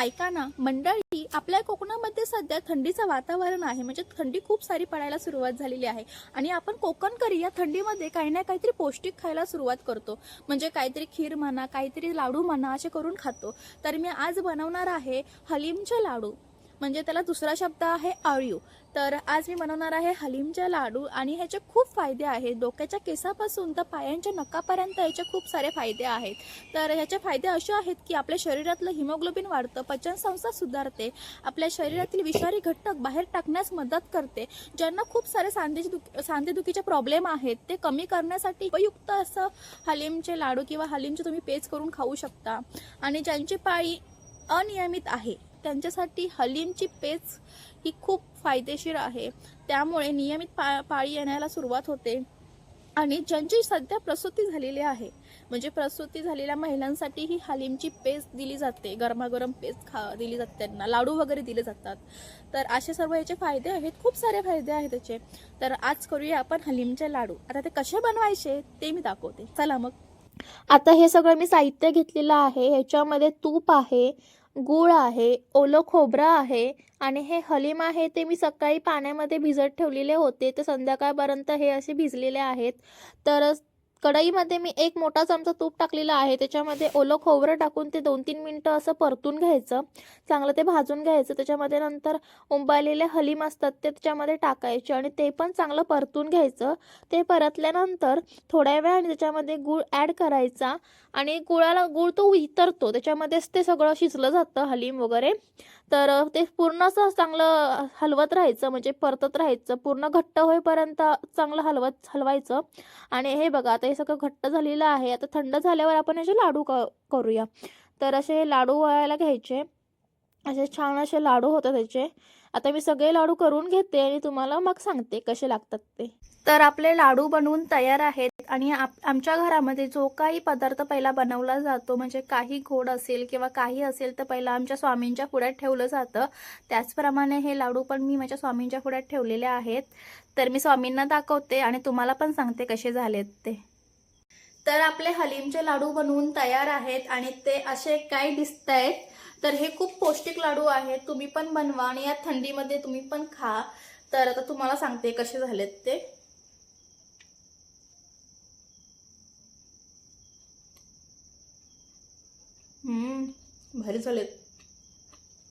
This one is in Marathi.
ऐका ना मंडळी, आपल्या कोकणामध्ये सध्या थंडीचं वातावरण आहे. म्हणजे थंडी खूप सारी पडायला सुरुवात झालेली आहे आणि आपण कोकणकरी या थंडीमध्ये काही ना काहीतरी पौष्टिक खायला सुरुवात करतो. म्हणजे काहीतरी खीर म्हणा, काहीतरी लाडू म्हणा, असे करून खातो. तर मी आज बनवणार आहे हलीमचे लाडू, म्हणजे त्याला दुसरा शब्द आहे अळीव. तर आज मी बनवणार आहे हलीमचे लाडू आणि ह्याचे खूप फायदे आहेत. डोक्याच्या केसापासून तर पायांच्या नखापर्यंत याचे खूप सारे फायदे आहेत. तर ह्याचे फायदे असे आहेत की आपल्या शरीरातलं हिमोग्लोबिन वाढतं, पचनसंस्था सुधारते, आपल्या शरीरातील विषारी घटक बाहेर टाकण्यास मदत करते. ज्यांना खूप सारे सांधेदुखीचे प्रॉब्लेम आहेत ते कमी करण्यासाठी उपयुक्त असं हलीमचे लाडू किंवा हलीमचे तुम्ही पेज करून खाऊ शकता. आणि ज्यांची पाळी अनियमित आहे त्यांच्यासाठी हलीमची पेज ही खूप फायदेशीर आहे. त्यामुळे नियमित पाळी येण्याला सुरुवात होते. आणि ज्यांची सध्या प्रसूती झालेली आहे, म्हणजे प्रसूती झालेल्या महिलांसाठी ही हलीमची पेस्ट दिली जाते. गरमागरम पेस्ट दिली जाते, त्यांना लाडू वगैरे दिले जातात. तर असे सर्व याचे फायदे आहेत, खूप सारे फायदे आहेत त्याचे. तर आज करूया आपण हलीमचे लाडू. आता ते कसे बनवायचे ते मी दाखवते, चला मग. आता हे सगळं मी साहित्य घेतलेलं आहे. ह्याच्यामध्ये तूप आहे, गूळ आहे, ओलं खोबरं आहे आणि हे हलीम आहे ते मी सकाळी पाण्यामध्ये भिजत ठेवलेले होते. ते संध्याकाळपर्यंत हे असे भिजलेले आहेत. तर कढईमध्ये मी एक मोठा चमचा तूप टाकलेला आहे. त्याच्यामध्ये ओलं खोबरं टाकून ते 2-3 मिनटं असं परतून घ्यायचं, चांगलं ते भाजून घ्यायचं. त्याच्यामध्ये नंतर उंबाळलेले हलीम असतात ते त्याच्यामध्ये टाकायचे आणि ते पण चांगलं परतून घ्यायचं. ते परतल्यानंतर थोड्या वेळाने त्याच्यामध्ये गूळ ॲड करायचा आणि गूळ तो वितरतो, त्याच्यामध्येच ते सगळं शिजलं जातं हलीम वगैरे. तर ते पूर्ण असं चांगलं हलवत राहायचं, म्हणजे परतत राहायचं, पूर्ण घट्ट होईपर्यंत चांगलं हलवायचं. आणि हे बघा आता हे सगळं घट्ट झालेलं आहे. आता थंड झाल्यावर आपण याचे लाडू करूया. तर असे लाडू वळायला घ्यायचे, असे छान असे लाडू होतात त्याचे. आता मी सगळे लाडू करून घेते आणि तुम्हाला मग सांगते कसे लागतात ते. तर आपले लाडू बनवून तयार आहेत. आणि आमच्या घरामध्ये जो काही पदार्थ पहिला बनवला जातो, म्हणजे काही गोड असेल किंवा काही असेल तर पहिला आमच्या स्वामींच्या पुढ्यात ठेवलं जातं. त्याचप्रमाणे हे लाडू पण मी माझ्या स्वामींच्या पुढ्यात ठेवलेले आहेत. तर मी स्वामींना दाखवते आणि तुम्हाला पण सांगते कसे झालेत ते. तर आपले हलीमचे लाडू बनवून तयार आहेत आणि ते असे काय दिसत आहेत. तर हे खूप पौष्टिक लाडू आहेत, तुम्ही पण बनवा आणि या थंडीमध्ये तुम्ही पण खा. तर आता तुम्हाला सांगते कसे झालेत ते. भारी झालेत.